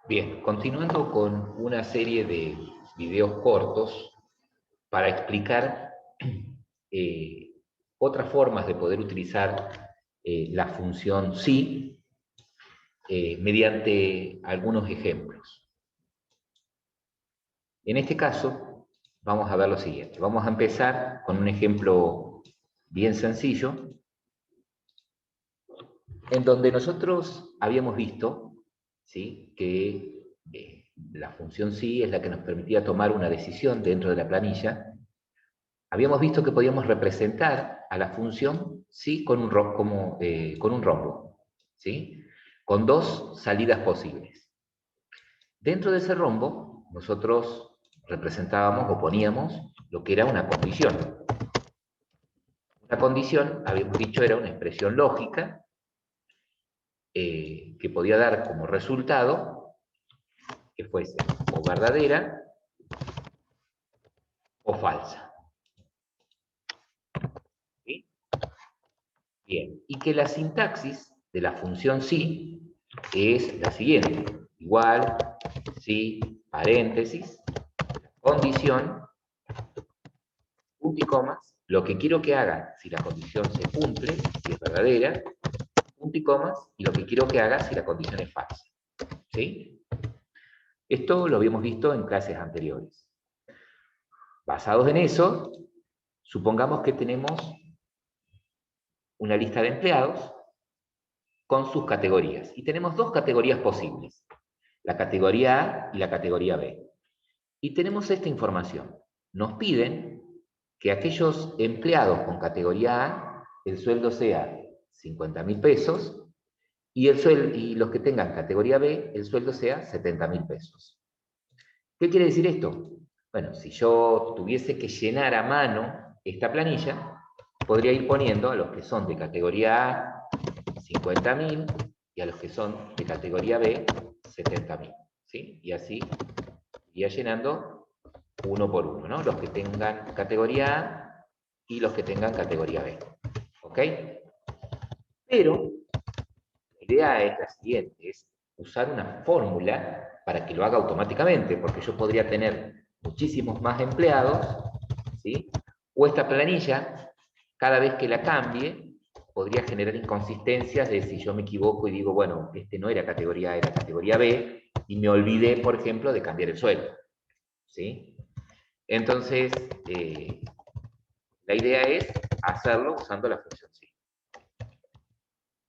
Bien, continuando con una serie de videos cortos para explicar eh, otras formas de poder utilizar la función sí mediante algunos ejemplos. En este caso, vamos a ver lo siguiente. Vamos a empezar con un ejemplo bien sencillo, en donde nosotros habíamos visto, ¿sí?, que la función sí es la que nos permitía tomar una decisión dentro de la planilla. Habíamos visto que podíamos representar a la función sí con un, con un rombo, ¿sí?, con dos salidas posibles. Dentro de ese rombo, nosotros representábamos o poníamos lo que era una condición. Una condición, habíamos dicho, era una expresión lógica que podía dar como resultado que fuese o verdadera o falsa. ¿Sí? Bien, y que la sintaxis de la función sí es la siguiente: igual, sí, paréntesis, condición, punto y comas, lo que quiero que haga si la condición se cumple, si es verdadera, punto y comas, y lo que quiero que haga si la condición es falsa. ¿Sí? Esto lo habíamos visto en clases anteriores. Basados en eso, supongamos que tenemos una lista de empleados con sus categorías. Y tenemos dos categorías posibles, la categoría A y la categoría B. Y tenemos esta información. Nos piden que aquellos empleados con categoría A, el sueldo sea 50.000 pesos, y los que tengan categoría B, el sueldo sea 70.000 pesos. ¿Qué quiere decir esto? Bueno, si yo tuviese que llenar a mano esta planilla, podría ir poniendo a los que son de categoría A 50.000 y a los que son de categoría B 70.000. ¿Sí? Y así iría llenando uno por uno, ¿no? Los que tengan categoría A y los que tengan categoría B. ¿Ok? Pero la idea es la siguiente, es usar una fórmula para que lo haga automáticamente, porque yo podría tener muchísimos más empleados, ¿sí? O esta planilla, cada vez que la cambie, podría generar inconsistencias de si yo me equivoco y digo, bueno, este no era categoría A, era categoría B, y me olvidé, por ejemplo, de cambiar el sueldo, ¿sí? Entonces, la idea es hacerlo usando la función sí.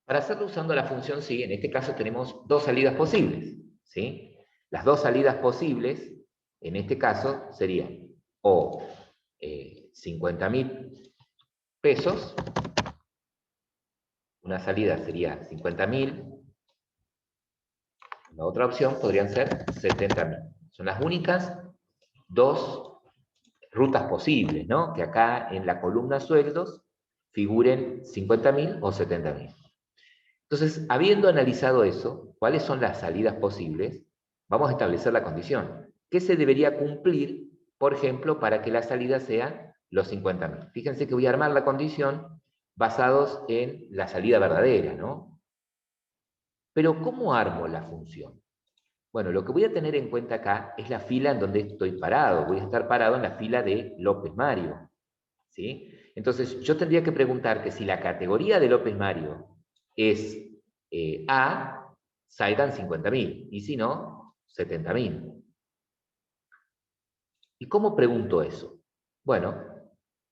Para hacerlo usando la función sí, en este caso tenemos dos salidas posibles, ¿sí? Las dos salidas posibles, en este caso, serían o 50.000 pesos, una salida sería 50.000, la otra opción podrían ser 70.000. Son las únicas dos rutas posibles, ¿no? Que acá en la columna sueldos figuren 50.000 o 70.000. Entonces, habiendo analizado eso, ¿cuáles son las salidas posibles? Vamos a establecer la condición. ¿Qué se debería cumplir, por ejemplo, para que la salida sea los 50.000? Fíjense que voy a armar la condición basados en la salida verdadera, ¿no? Pero ¿cómo armo la función? Bueno, lo que voy a tener en cuenta acá es la fila en donde estoy parado. Voy a estar parado en la fila de López Mario, ¿sí? Entonces, yo tendría que preguntar que si la categoría de López Mario es A, salgan 50.000, y si no, 70.000. ¿Y cómo pregunto eso? Bueno,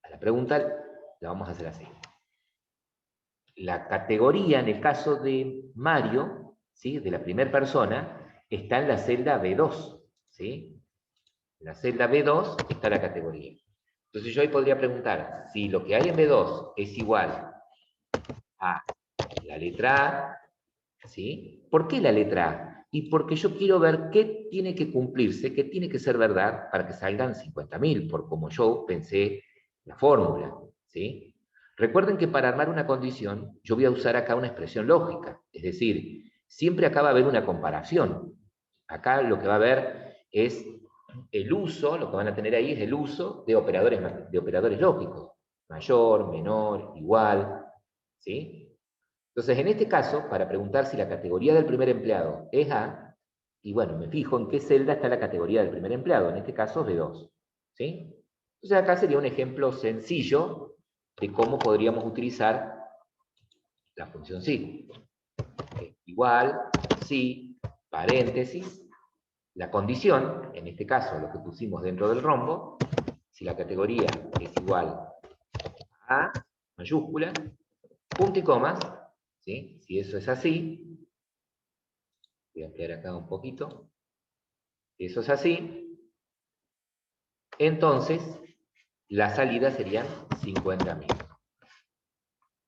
a la pregunta la vamos a hacer así. La categoría, en el caso de Mario, ¿sí?, de la primera persona, está en la celda B2, ¿sí? En la celda B2 está la categoría. Entonces yo ahí podría preguntar si lo que hay en B2 es igual a la letra A, ¿sí? ¿Por qué la letra A? Y porque yo quiero ver qué tiene que cumplirse, qué tiene que ser verdad para que salgan 50.000, por como yo pensé la fórmula, ¿sí? Recuerden que para armar una condición, yo voy a usar acá una expresión lógica, es decir, siempre acá va a haber una comparación. Acá lo que va a haber es el uso, lo que van a tener ahí es el uso de operadores lógicos, mayor, menor, igual, ¿sí? Entonces, en este caso, para preguntar si la categoría del primer empleado es A, y bueno, me fijo en qué celda está la categoría del primer empleado, en este caso B2. ¿Sí? Entonces acá sería un ejemplo sencillo de cómo podríamos utilizar la función si. Igual, si, paréntesis, la condición, en este caso lo que pusimos dentro del rombo, si la categoría es igual a mayúscula, punto y comas, ¿sí? Si eso es así, voy a ampliar acá un poquito, si eso es así, entonces la salida serían 50.000.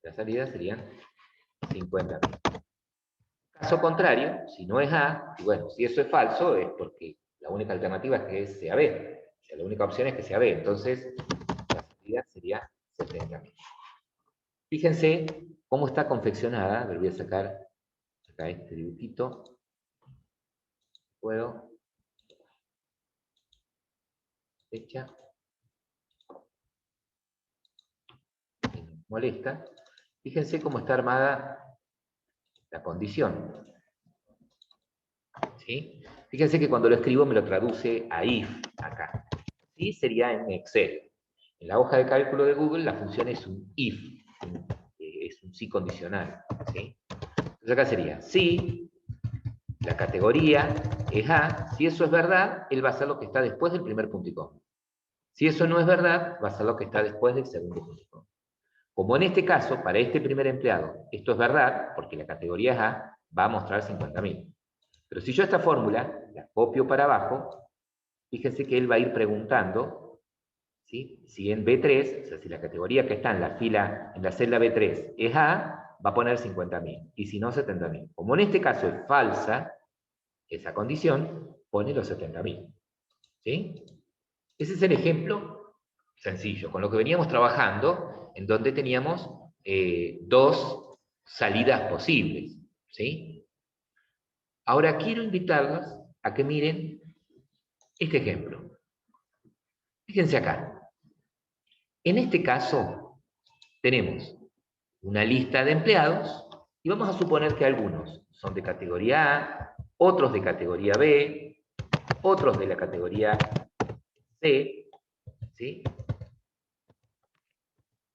La salida serían 50.000. Caso contrario, si no es A, y bueno, si eso es falso, es porque la única alternativa es que sea B. O sea, la única opción es que sea B. Entonces, la salida sería 70.000. Fíjense cómo está confeccionada. Le voy a sacar acá este dibujito. Puedo. Fecha. Me molesta. Fíjense cómo está armada la condición. ¿Sí? Fíjense que cuando lo escribo me lo traduce a if acá. ¿Sí? Sería en Excel. En la hoja de cálculo de Google la función es un if, es un sí condicional. ¿Sí? Entonces acá sería si la categoría es A, si eso es verdad, él va a hacer lo que está después del primer punto y coma. Si eso no es verdad, va a hacer lo que está después del segundo punto y coma. Como en este caso, para este primer empleado, esto es verdad, porque la categoría es A, va a mostrar 50.000. Pero si yo esta fórmula la copio para abajo, fíjense que él va a ir preguntando, ¿sí? Si en B3, o sea, si la categoría que está en la fila, en la celda B3 es A, va a poner 50.000, y si no, 70.000. Como en este caso es falsa esa condición, pone los 70.000. ¿Sí? Ese es el ejemplo sencillo, con lo que veníamos trabajando, en donde teníamos dos salidas posibles. ¿Sí? Ahora quiero invitarlos a que miren este ejemplo. Fíjense acá. En este caso, tenemos una lista de empleados y vamos a suponer que algunos son de categoría A, otros de categoría B, otros de la categoría C, ¿sí?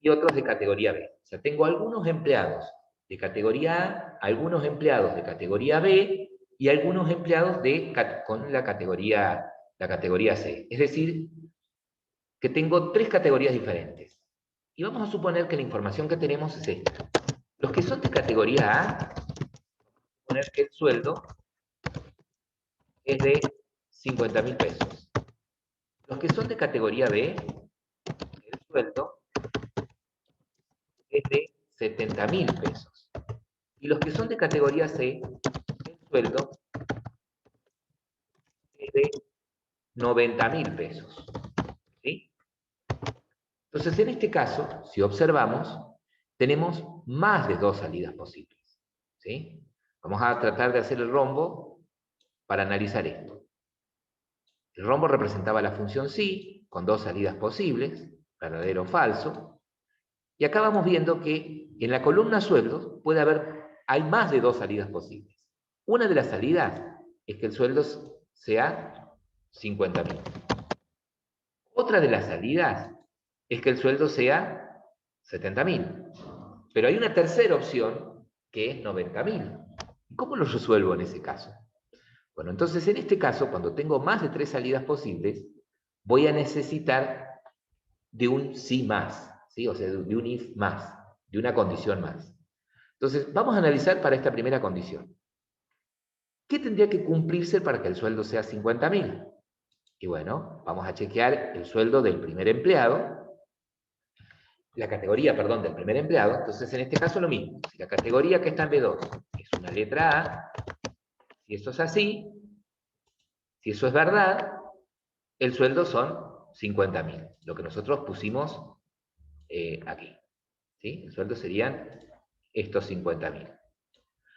Y otros de categoría B. O sea, tengo algunos empleados de categoría A, algunos empleados de categoría B y algunos empleados con la categoría C. Es decir, que tengo tres categorías diferentes. Y vamos a suponer que la información que tenemos es esta. Los que son de categoría A, vamos a suponer que el sueldo es de 50.000 pesos. Los que son de categoría B, el sueldo es de 70.000 pesos. Y los que son de categoría C, el sueldo es de 90.000 pesos. ¿Sí? Entonces, en este caso, si observamos, tenemos más de dos salidas posibles. ¿Sí? Vamos a tratar de hacer el rombo para analizar esto. El rombo representaba la función sí, con dos salidas posibles, verdadero o falso. Y acá vamos viendo que en la columna sueldos hay más de dos salidas posibles. Una de las salidas es que el sueldo sea 50.000. Otra de las salidas es que el sueldo sea 70.000. Pero hay una tercera opción que es 90.000. ¿Cómo lo resuelvo en ese caso? Bueno, entonces en este caso, cuando tengo más de tres salidas posibles, voy a necesitar de un sí más, ¿sí? O sea, de un if más, de una condición más. Entonces, vamos a analizar para esta primera condición. ¿Qué tendría que cumplirse para que el sueldo sea 50.000? Y bueno, vamos a chequear el sueldo del primer empleado, la categoría, perdón, del primer empleado. Entonces, en este caso lo mismo. Si la categoría que está en B2 es una letra A, si eso es así, si eso es verdad, el sueldo son 50.000, lo que nosotros pusimos aquí. ¿Sí? El sueldo serían estos 50.000.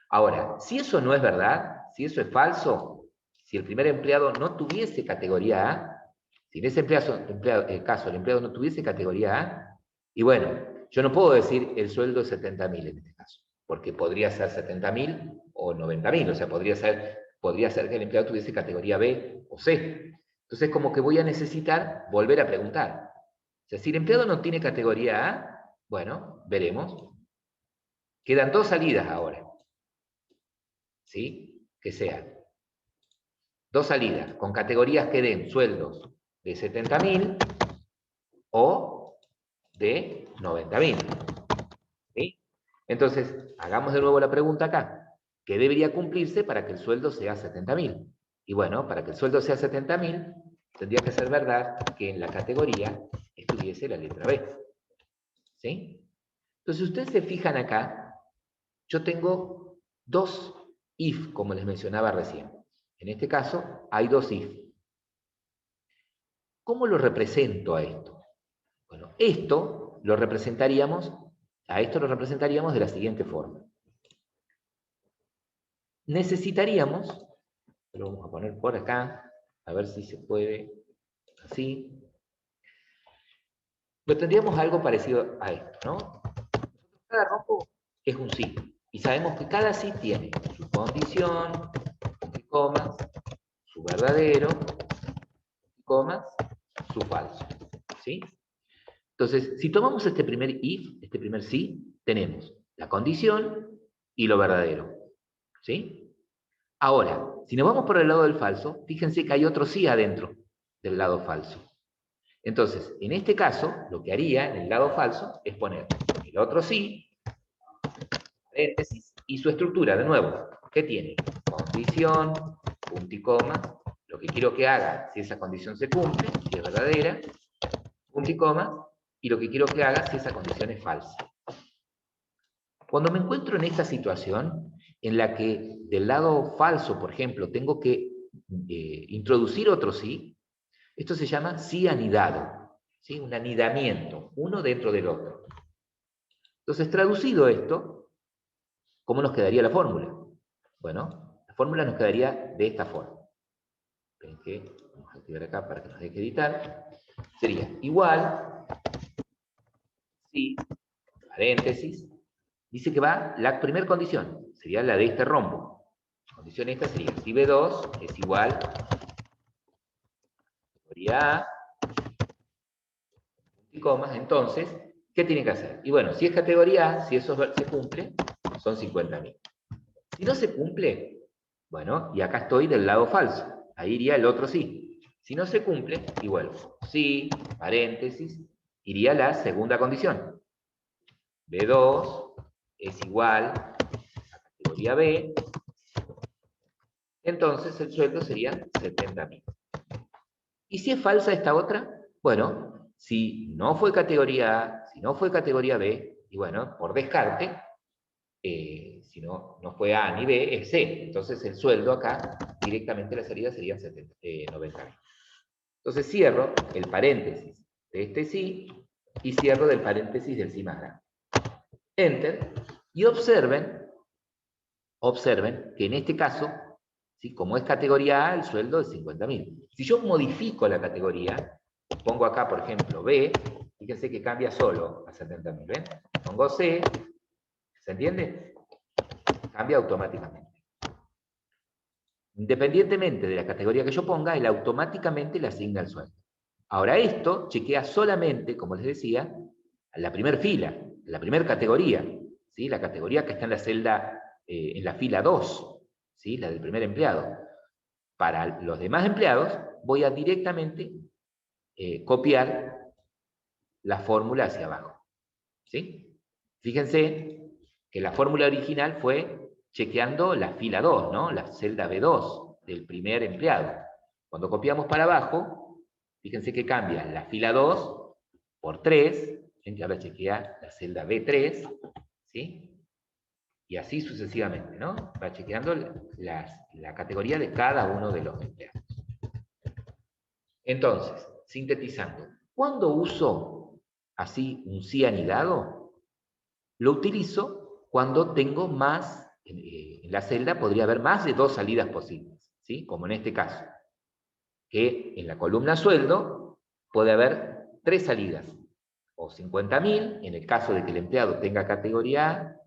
Ahora, si eso no es verdad, si eso es falso, si el primer empleado no tuviese categoría A, si en ese caso el empleado no tuviese categoría A, y bueno, yo no puedo decir el sueldo es 70.000 en este caso, porque podría ser 70.000 o 90.000, o sea, podría ser podría ser que el empleado tuviese categoría B o C. Entonces, como que voy a necesitar volver a preguntar. O sea, si el empleado no tiene categoría A, bueno, veremos. Quedan dos salidas ahora. ¿Sí? Que sean dos salidas con categorías que den sueldos de 70.000 o de 90.000. ¿Sí? Entonces, hagamos de nuevo la pregunta acá. ¿Qué debería cumplirse para que el sueldo sea 70.000? Y bueno, para que el sueldo sea 70.000, tendría que ser verdad que en la categoría estuviese la letra B. ¿Sí? Entonces, si ustedes se fijan acá, yo tengo dos if, como les mencionaba recién. En este caso, hay dos if. ¿Cómo lo represento a esto? Bueno, a esto lo representaríamos de la siguiente forma. Necesitaríamos, lo vamos a poner por acá, a ver si se puede, así. Pero tendríamos algo parecido a esto, ¿no? Cada rombo es un sí, y sabemos que cada sí tiene su condición, comas, su verdadero, comas, su falso, ¿sí? Entonces, si tomamos este primer if, este primer sí, tenemos la condición y lo verdadero, ¿sí? Ahora, si nos vamos por el lado del falso, fíjense que hay otro sí adentro del lado falso. Entonces, en este caso, lo que haría en el lado falso es poner el otro sí, paréntesis, y su estructura, de nuevo, ¿qué tiene? Condición, punto y coma, lo que quiero que haga si esa condición se cumple, si es verdadera, punto y coma, y lo que quiero que haga si esa condición es falsa. Cuando me encuentro en esta situación, en la que del lado falso, por ejemplo, tengo que introducir otro sí, esto se llama sí anidado, ¿sí? Un anidamiento, uno dentro del otro. Entonces, traducido esto, ¿cómo nos quedaría la fórmula? Bueno, la fórmula nos quedaría de esta forma. Esperen que vamos a activar acá para que nos deje editar. Sería igual, sí, paréntesis, dice que va la primera condición, sería la de este rombo. La condición esta sería si B2 es igual categoría A, y comas, entonces, ¿qué tiene que hacer? Y bueno, si es categoría A, si eso se cumple, son 50.000. Si no se cumple, bueno, y acá estoy del lado falso, ahí iría el otro sí. Si no se cumple, y vuelvo. Sí, paréntesis, iría la segunda condición. B2 es igual a categoría B, entonces el sueldo sería 70.000. ¿Y si es falsa esta otra? Bueno, si no fue categoría A, si no fue categoría B, y bueno, por descarte, si no fue A ni B, es C. Entonces el sueldo acá, directamente la salida sería 90.000. Entonces cierro el paréntesis de este sí y cierro del paréntesis del sí más grande. Enter. Y observen que en este caso, ¿sí? Como es categoría A, el sueldo es 50.000. Si yo modifico la categoría, pongo acá, por ejemplo, B, fíjense que cambia solo a 70.000, ¿ven? Pongo C, ¿se entiende? Cambia automáticamente. Independientemente de la categoría que yo ponga, él automáticamente le asigna el sueldo. Ahora esto chequea solamente, como les decía, a la primera fila, la primera categoría, ¿sí? La categoría que está en la celda, en la fila 2, ¿sí? La del primer empleado. Para los demás empleados, voy a directamente copiar la fórmula hacia abajo, ¿sí? Fíjense que la fórmula original fue chequeando la fila 2, ¿no? La celda B2 del primer empleado. Cuando copiamos para abajo, fíjense que cambia la fila 2 por 3, que ahora chequea la celda B3, ¿sí? Y así sucesivamente, ¿no? Va chequeando la categoría de cada uno de los empleados. Entonces, sintetizando, ¿cuándo uso así un sí anidado? Lo utilizo cuando tengo más, en la celda podría haber más de dos salidas posibles, ¿sí? Como en este caso, que en la columna sueldo puede haber tres salidas, o 50.000 en el caso de que el empleado tenga categoría A,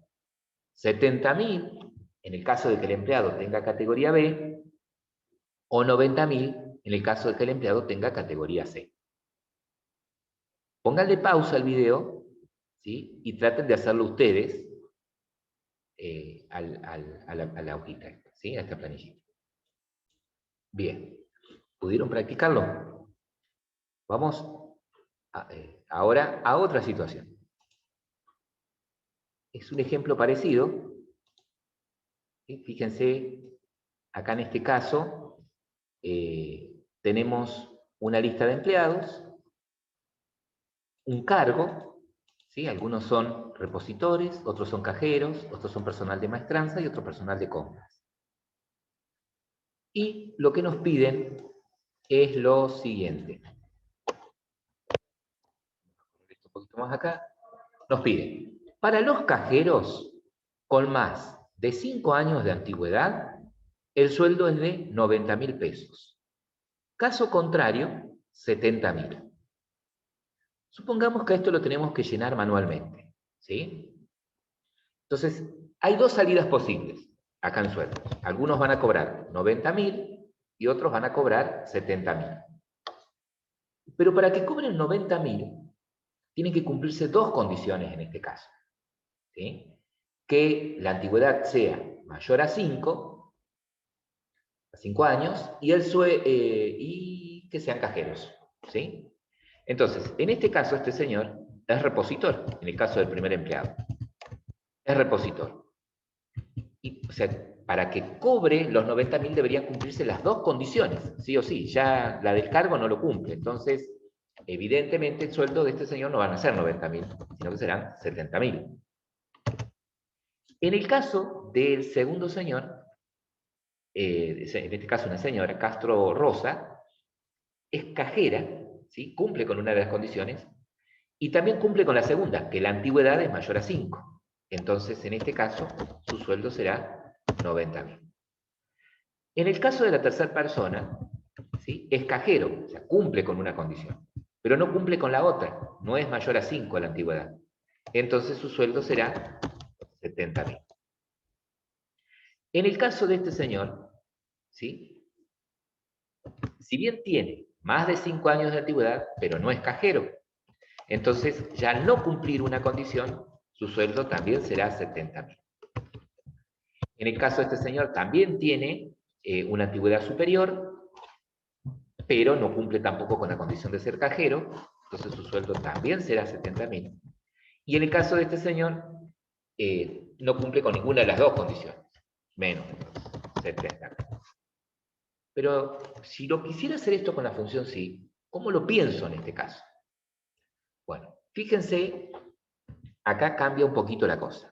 70.000 en el caso de que el empleado tenga categoría B, o 90.000 en el caso de que el empleado tenga categoría C. Pónganle pausa al video, ¿sí? Y traten de hacerlo ustedes a la hojita, ¿sí? A esta planillita. Bien, ¿pudieron practicarlo? Vamos ahora a otra situación. Es un ejemplo parecido. ¿Sí? Fíjense, acá en este caso tenemos una lista de empleados, un cargo, ¿sí? Algunos son repositores, otros son cajeros, otros son personal de maestranza y otro personal de compras. Y lo que nos piden es lo siguiente. Un poquito más acá. Nos piden, para los cajeros con más de 5 años de antigüedad, el sueldo es de 90.000 pesos. Caso contrario, 70.000. Supongamos que esto lo tenemos que llenar manualmente, ¿sí? Entonces, hay dos salidas posibles acá en sueldos. Algunos van a cobrar 90.000 y otros van a cobrar 70.000. Pero para que cobren 90.000, tienen que cumplirse dos condiciones en este caso, ¿sí? Que la antigüedad sea mayor a 5 años, y que sean cajeros, ¿sí? Entonces, en este caso, este señor es repositor, en el caso del primer empleado. Es repositor. Y, o sea, para que cobre los 90.000 deberían cumplirse las dos condiciones, sí o sí. Ya la del cargo no lo cumple. Entonces, evidentemente, el sueldo de este señor no van a ser 90.000, sino que serán 70.000. En el caso del segundo señor, en este caso una señora, Castro Rosa, es cajera, ¿sí? Cumple con una de las condiciones, y también cumple con la segunda, que la antigüedad es mayor a 5. Entonces, en este caso, su sueldo será 90.000. En el caso de la tercera persona, ¿sí? Es cajero, o sea, cumple con una condición, pero no cumple con la otra, no es mayor a 5 la antigüedad. Entonces, su sueldo será 70.000. En el caso de este señor, ¿sí? Si bien tiene más de 5 años de antigüedad, pero no es cajero, entonces ya al no cumplir una condición, su sueldo también será 70.000. En el caso de este señor también tiene una antigüedad superior, pero no cumple tampoco con la condición de ser cajero, entonces su sueldo también será 70.000. Y en el caso de este señor, no cumple con ninguna de las dos condiciones, menos 70.000. Pero si lo quisiera hacer esto con la función sí, ¿cómo lo pienso en este caso? Bueno, fíjense, acá cambia un poquito la cosa.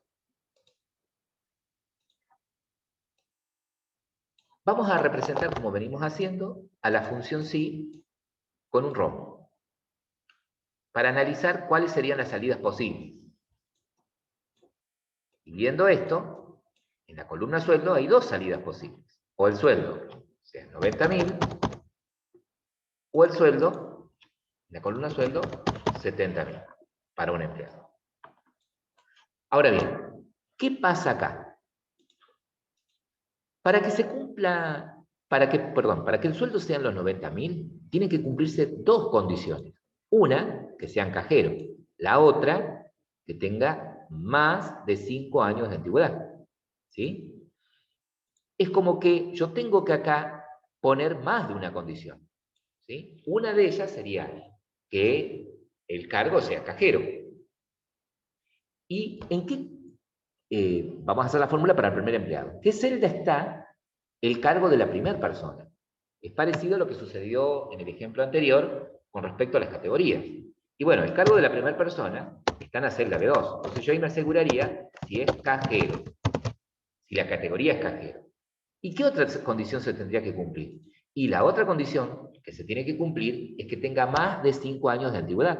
Vamos a representar, como venimos haciendo, a la función sí con un rombo, para analizar cuáles serían las salidas posibles. Y viendo esto, en la columna sueldo hay dos salidas posibles. O el sueldo sea 90.000, o el sueldo, en la columna sueldo, 70.000 para un empleado. Ahora bien, ¿qué pasa acá? Para que se cumpla, para que el sueldo sean los 90.000, tienen que cumplirse dos condiciones. Una, que sean cajeros. La otra, que tenga más de 5 años de antigüedad. ¿Sí? Es como que yo tengo que acá poner más de una condición. ¿Sí? Una de ellas sería que el cargo sea cajero. ¿Y en qué? Vamos a hacer la fórmula para el primer empleado. ¿Qué celda está el cargo de la primera persona? Es parecido a lo que sucedió en el ejemplo anterior con respecto a las categorías. Y bueno, el cargo de la primera persona está en la celda B2. Entonces yo ahí me aseguraría si es cajero, si la categoría es cajero. ¿Y qué otra condición se tendría que cumplir? Y la otra condición que se tiene que cumplir es que tenga más de 5 años de antigüedad.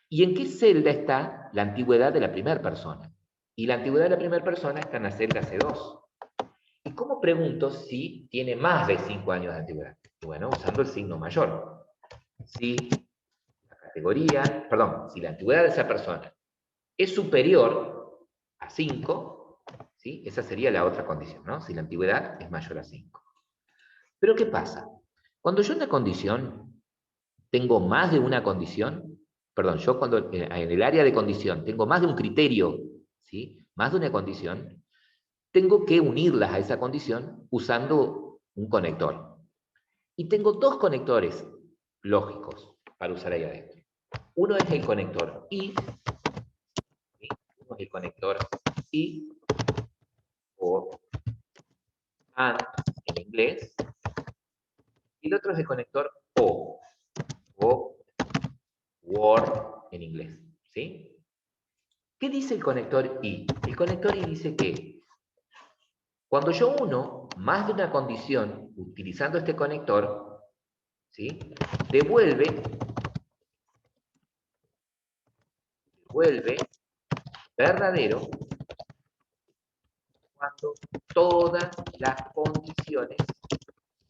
¿Y en qué celda está la antigüedad de la primera persona? Y la antigüedad de la primera persona está en la celda C2. ¿Y cómo pregunto si tiene más de 5 años de antigüedad? Bueno, usando el signo mayor. Si la categoría, perdón, si la antigüedad de esa persona es superior a 5, ¿sí? Esa sería la otra condición, ¿no? Si la antigüedad es mayor a 5. Pero ¿qué pasa? Cuando yo en una condición tengo más de una condición, perdón, yo cuando en el área de condición tengo más de un criterio, ¿sí? Más de una condición, tengo que unirlas a esa condición usando un conector. Y tengo dos conectores lógicos para usar ahí adentro. Uno es el conector I, ¿sí? Uno es el conector I, o AND en inglés, y el otro es el conector O Word en inglés, ¿sí? ¿Qué dice el conector I? El conector I dice que cuando yo uno más de una condición utilizando este conector, ¿sí? Devuelve verdadero cuando todas las condiciones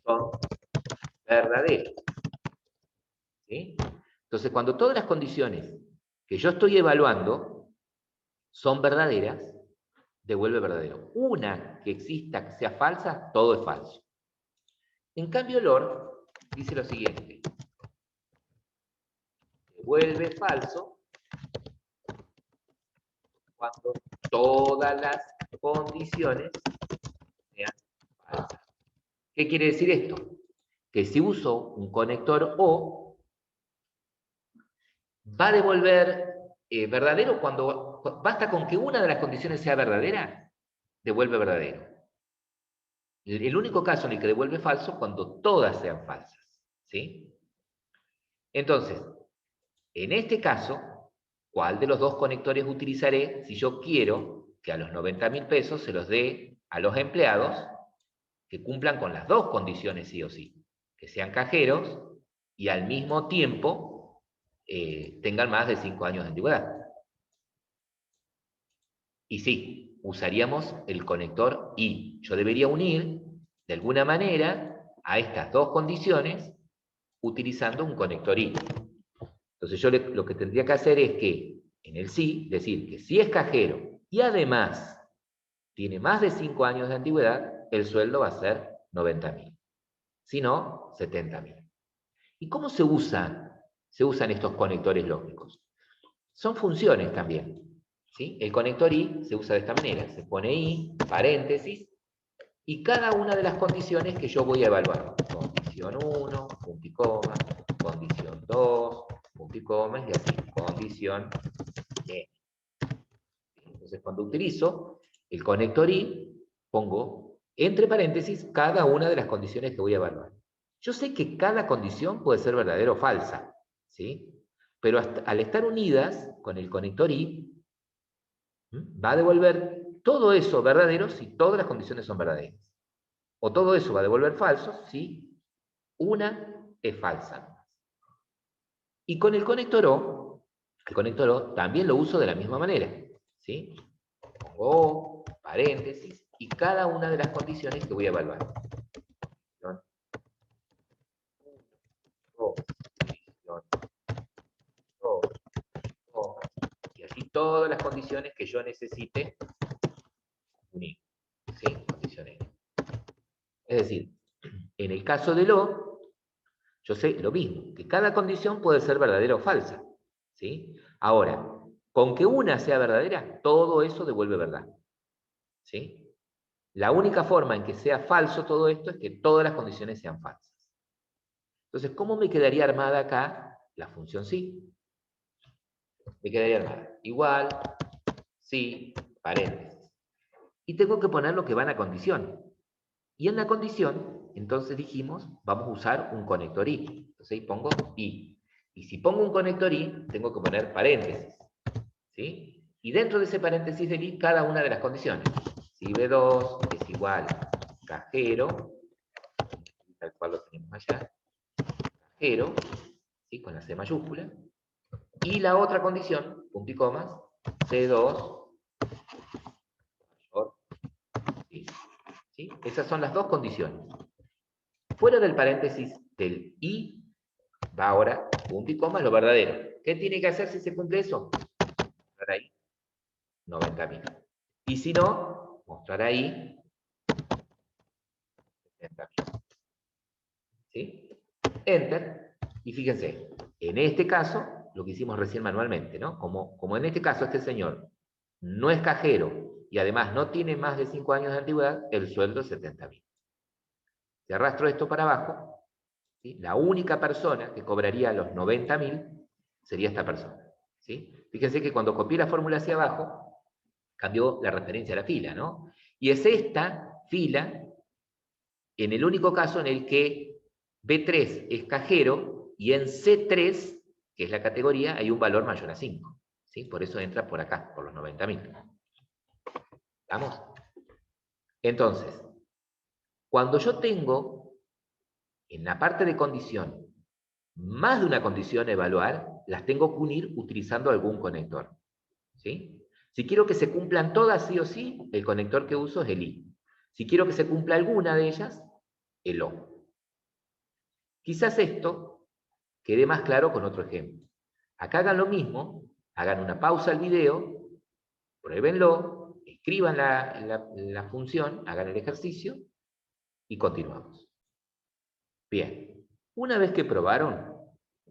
son verdaderas, ¿sí? Entonces, cuando todas las condiciones que yo estoy evaluando son verdaderas, devuelve verdadero. Una que exista, que sea falsa, todo es falso. En cambio, LOR dice lo siguiente: devuelve falso cuando todas las condiciones sean falsas. ¿Qué quiere decir esto? Que si uso un conector O, va a devolver verdadero cuando basta con que una de las condiciones sea verdadera, devuelve verdadero. El único caso en el que devuelve falso cuando todas sean falsas, ¿sí? Entonces, en este caso, ¿cuál de los dos conectores utilizaré si yo quiero que a los 90.000 pesos se los dé a los empleados que cumplan con las dos condiciones sí o sí? Que sean cajeros y al mismo tiempo tengan más de 5 años de antigüedad. Y sí, usaríamos el conector I. Yo debería unir, de alguna manera, a estas dos condiciones utilizando un conector I. Entonces yo lo que tendría que hacer es que, en el sí, decir que si es cajero y además tiene más de 5 años de antigüedad, el sueldo va a ser 90.000. Si no, 70.000. ¿Y cómo se usan estos conectores lógicos? Son funciones también, ¿sí? El conector I se usa de esta manera. Se pone I, paréntesis, y cada una de las condiciones que yo voy a evaluar. Condición 1, punto y coma, condición 2, punto y coma, y así, condición N. Entonces, cuando utilizo el conector I, pongo entre paréntesis cada una de las condiciones que voy a evaluar. Yo sé que cada condición puede ser verdadera o falsa, ¿sí? Pero al estar unidas con el conector I, va a devolver todo eso verdadero si todas las condiciones son verdaderas. O todo eso va a devolver falso si una es falsa. Y con el conector O también lo uso de la misma manera, ¿sí? Pongo O, paréntesis, y cada una de las condiciones que voy a evaluar. Condición 1, condición 2, y así todas las condiciones que yo necesite unir, ¿sí? Condiciones. Es decir, en el caso del O, yo sé lo mismo, que cada condición puede ser verdadera o falsa, ¿sí? Ahora, con que una sea verdadera, todo eso devuelve verdad, ¿sí? La única forma en que sea falso todo esto es que todas las condiciones sean falsas. Entonces, ¿cómo me quedaría armada acá la función sí? Me quedaría armada igual, sí, paréntesis. Y tengo que poner lo que va en la condición. Y en la condición, entonces dijimos, vamos a usar un conector I. Entonces ahí pongo I. Y si pongo un conector I, tengo que poner paréntesis, ¿sí? Y dentro de ese paréntesis del I, cada una de las condiciones. Si B2 es igual cajero, tal cual lo tenemos allá, cajero, ¿sí? Con la C mayúscula. Y la otra condición, punto y comas, C2 mayor, ¿sí? ¿Sí? Esas son las dos condiciones. Fuera del paréntesis del I, va ahora punto y coma lo verdadero. ¿Qué tiene que hacer si se cumple eso? Mostrar ahí 90.000. Y si no, mostrar ahí 70.000. ¿Sí? Enter, y fíjense, en este caso, lo que hicimos recién manualmente, ¿no? Como en este caso este señor no es cajero y además no tiene más de 5 años de antigüedad, el sueldo es 70.000. Si arrastro esto para abajo, ¿sí? La única persona que cobraría los 90.000 sería esta persona. ¿Sí? Fíjense que cuando copié la fórmula hacia abajo, cambió la referencia a la fila, ¿no? Y es esta fila en el único caso en el que B3 es cajero y en C3, que es la categoría, hay un valor mayor a 5. ¿Sí? Por eso entra por acá, por los 90.000. ¿Estamos? Entonces, cuando yo tengo en la parte de condición más de una condición a evaluar, las tengo que unir utilizando algún conector. ¿Sí? Si quiero que se cumplan todas sí o sí, el conector que uso es el I. Si quiero que se cumpla alguna de ellas, el O. Quizás esto quede más claro con otro ejemplo. Acá hagan lo mismo, hagan una pausa al video, pruébenlo, escriban la función, hagan el ejercicio y continuamos. Bien, una vez que probaron,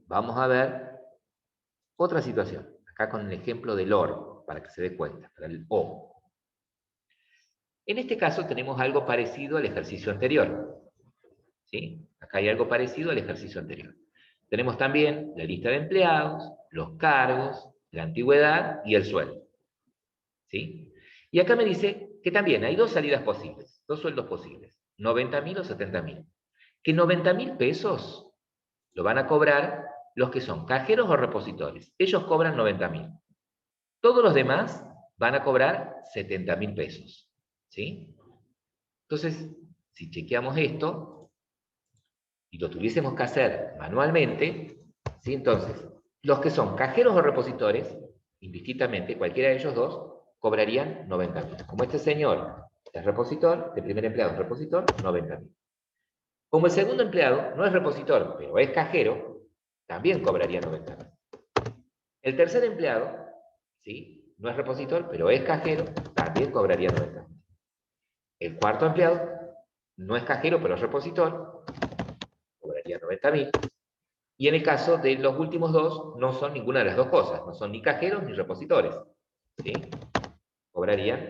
vamos a ver otra situación. Acá con el ejemplo del OR, para que se dé cuenta, para el O. En este caso tenemos algo parecido al ejercicio anterior. ¿Sí? Acá hay algo parecido al ejercicio anterior. Tenemos también la lista de empleados, los cargos, la antigüedad y el sueldo. ¿Sí? Y acá me dice que también hay dos salidas posibles, dos sueldos posibles, 90.000 o 70.000. Que 90.000 pesos lo van a cobrar los que son cajeros o repositores. Ellos cobran 90.000. Todos los demás van a cobrar 70.000 pesos. ¿Sí? Entonces, si chequeamos esto y lo tuviésemos que hacer manualmente, ¿sí? Entonces, los que son cajeros o repositores, indistintamente, cualquiera de ellos dos, cobrarían 90.000. Como este señor es repositor, el primer empleado es repositor, 90.000. Como el segundo empleado no es repositor, pero es cajero, también cobraría 90.000. El tercer empleado, ¿sí? No es repositor, pero es cajero, también cobraría 90.000. El cuarto empleado no es cajero, pero es repositor, cobraría 90.000. Y en el caso de los últimos dos, no son ninguna de las dos cosas, no son ni cajeros ni repositores. ¿Sí? Cobrarían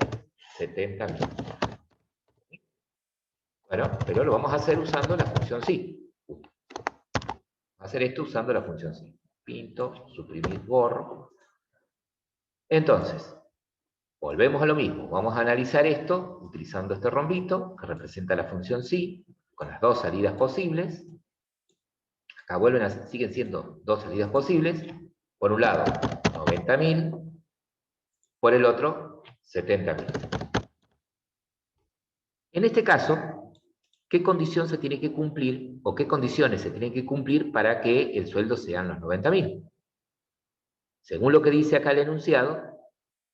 70.000. Bueno, pero lo vamos a hacer usando la función sí. Vamos a hacer esto usando la función sí. Pinto, suprimir, borro. Entonces, volvemos a lo mismo. Vamos a analizar esto utilizando este rombito que representa la función sí, con las dos salidas posibles. Acá siguen siendo dos salidas posibles. Por un lado, 90.000. Por el otro, 70.000. En este caso, ¿qué condición se tiene que cumplir o qué condiciones se tienen que cumplir para que el sueldo sean los 90.000? Según lo que dice acá el enunciado,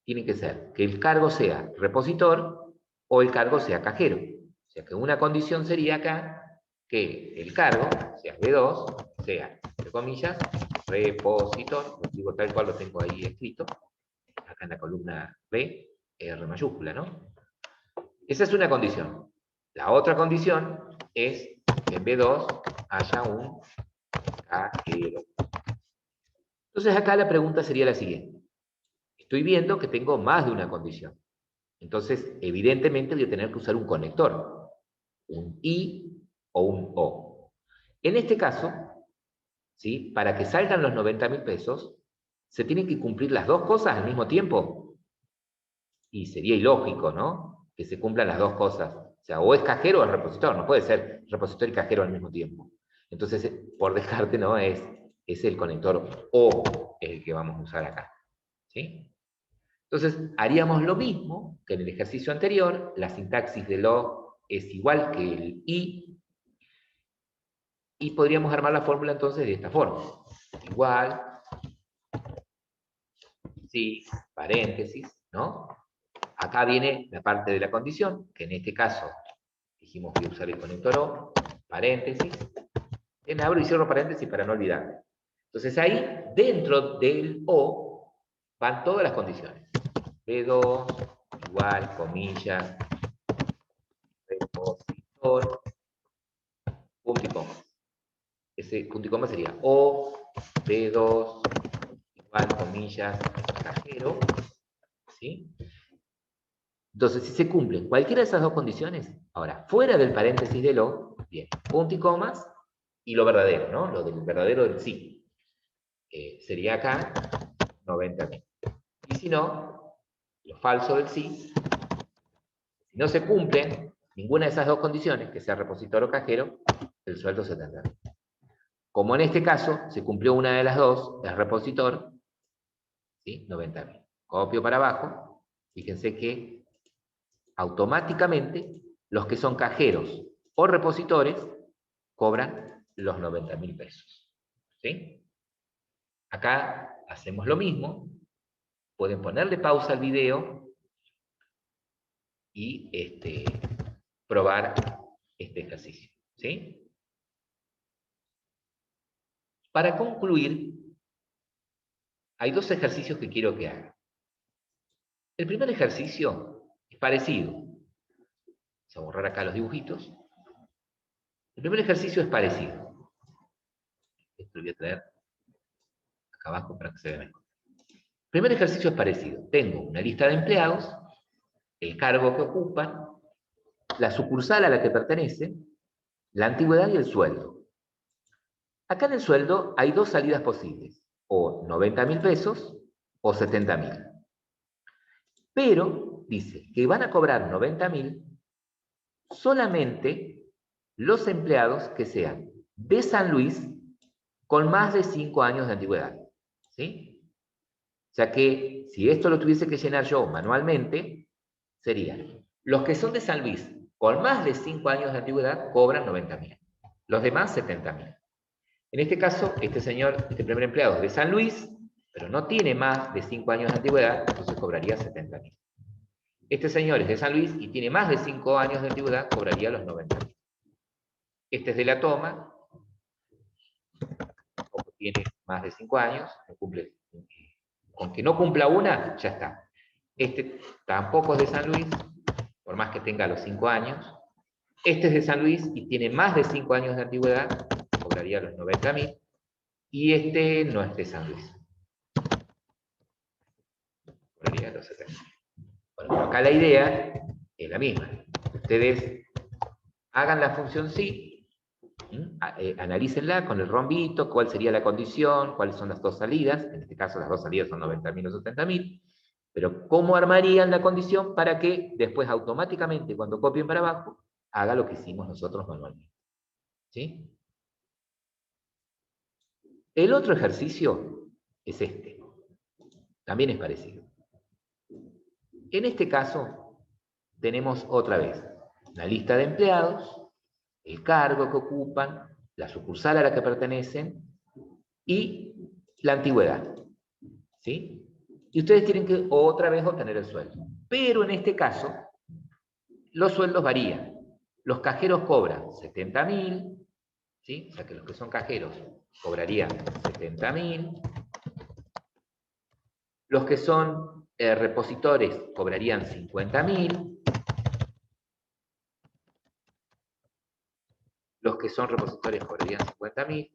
tiene que ser que el cargo sea repositor o el cargo sea cajero. O sea que una condición sería acá que el cargo, sea B2, sea, entre comillas, repositor, lo digo tal cual lo tengo ahí escrito, acá en la columna B, R mayúscula, ¿no? Esa es una condición. La otra condición es que en B2 haya un cajero. Entonces acá la pregunta sería la siguiente. Estoy viendo que tengo más de una condición. Entonces, evidentemente voy a tener que usar un conector. Un I o un O. En este caso, ¿sí? Para que salgan los 90.000 pesos, ¿se tienen que cumplir las dos cosas al mismo tiempo? Y sería ilógico, ¿no? Que se cumplan las dos cosas. O sea, o es cajero o es repositor. No puede ser repositor y cajero al mismo tiempo. Entonces, por descarte, ¿no? Es el conector O el que vamos a usar acá. ¿Sí? Entonces, haríamos lo mismo que en el ejercicio anterior. La sintaxis del O es igual que el I. Y podríamos armar la fórmula entonces de esta forma. Igual, sí, paréntesis, ¿no? Acá viene la parte de la condición, que en este caso dijimos que usar el conector O, paréntesis, en abro y cierro paréntesis para no olvidar. Entonces ahí, dentro del O, van todas las condiciones. B2, igual, comillas, repositor, punto y coma. ese punto y coma sería O, B2, igual, comillas, cajero, ¿sí? Entonces, si se cumplen cualquiera de esas dos condiciones, ahora, fuera del paréntesis de lo, bien, punto y comas, y lo verdadero, ¿no? Lo del verdadero del sí. Sería acá 90.000. Y si no, lo falso del sí, si no se cumplen ninguna de esas dos condiciones, que sea repositor o cajero, el sueldo se tendrá. Como en este caso se cumplió una de las dos, es repositor, ¿sí? 90.000. Copio para abajo, fíjense que automáticamente los que son cajeros o repositores cobran los 90.000 pesos. ¿Sí? Acá hacemos lo mismo, pueden ponerle pausa al video y probar este ejercicio. ¿Sí? Para concluir, hay dos ejercicios que quiero que hagan. El primer ejercicio es parecido. Vamos a borrar acá los dibujitos. El primer ejercicio es parecido. Esto lo voy a traer acá abajo para que se vea mejor. El primer ejercicio es parecido. Tengo una lista de empleados, el cargo que ocupan, la sucursal a la que pertenecen, la antigüedad y el sueldo. Acá en el sueldo hay dos salidas posibles, o 90.000 pesos o 70.000. Pero dice que van a cobrar 90.000 solamente los empleados que sean de San Luis con más de 5 años de antigüedad. ¿Sí? O sea que si esto lo tuviese que llenar yo manualmente, serían los que son de San Luis con más de 5 años de antigüedad cobran 90.000. Los demás 70.000. En este caso, este señor, este primer empleado es de San Luis, pero no tiene más de 5 años de antigüedad, entonces cobraría 70.000. Este señor es de San Luis y tiene más de 5 años de antigüedad, cobraría los 90.000. Este es de La Toma, como tiene más de 5 años, no cumple, con que no cumpla una, ya está. Este tampoco es de San Luis, por más que tenga los 5 años. Este es de San Luis y tiene más de 5 años de antigüedad, cobraría los 90.000. Y este no es de San Luis, cobraría los 70.000. Bueno, acá la idea es la misma. Ustedes hagan la función sí, analícenla con el rombito, cuál sería la condición, cuáles son las dos salidas, en este caso las dos salidas son 90.000 o 70.000, pero cómo armarían la condición para que después automáticamente cuando copien para abajo, haga lo que hicimos nosotros manualmente. ¿Sí? El otro ejercicio es este, también es parecido. En este caso tenemos otra vez la lista de empleados, el cargo que ocupan, la sucursal a la que pertenecen y la antigüedad. ¿Sí? Y ustedes tienen que otra vez obtener el sueldo. Pero en este caso, los sueldos varían. Los cajeros cobran 70.000, ¿sí? O sea que los que son cajeros cobrarían 70.000. Los que son repositores cobrarían 50.000. Los que son repositores cobrarían 50.000.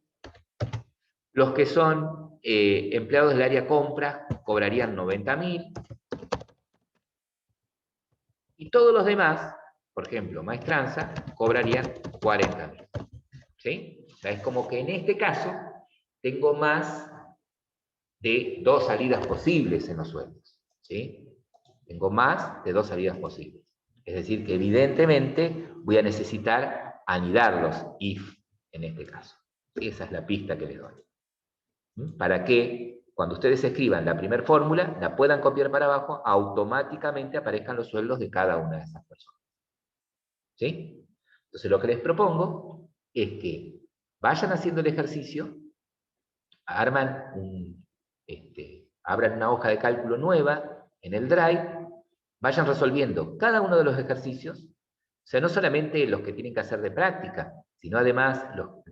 Los que son empleados del área compra cobrarían 90.000. Y todos los demás, por ejemplo, maestranza, cobrarían 40.000. ¿Sí? O sea, es como que en este caso tengo más de dos salidas posibles en los sueldos. ¿Sí? Tengo más de dos salidas posibles. Es decir, que evidentemente voy a necesitar anidarlos, if, en este caso. Esa es la pista que les doy. Para que cuando ustedes escriban la primera fórmula, la puedan copiar para abajo, automáticamente aparezcan los sueldos de cada una de esas personas. ¿Sí? Entonces lo que les propongo es que vayan haciendo el ejercicio, abran una hoja de cálculo nueva en el Drive, vayan resolviendo cada uno de los ejercicios, o sea, no solamente los que tienen que hacer de práctica, sino además los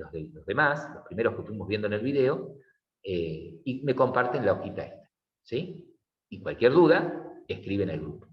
demás, los primeros que fuimos viendo en el video, y me comparten la hojita esta, ¿sí? Y cualquier duda, escriben al grupo.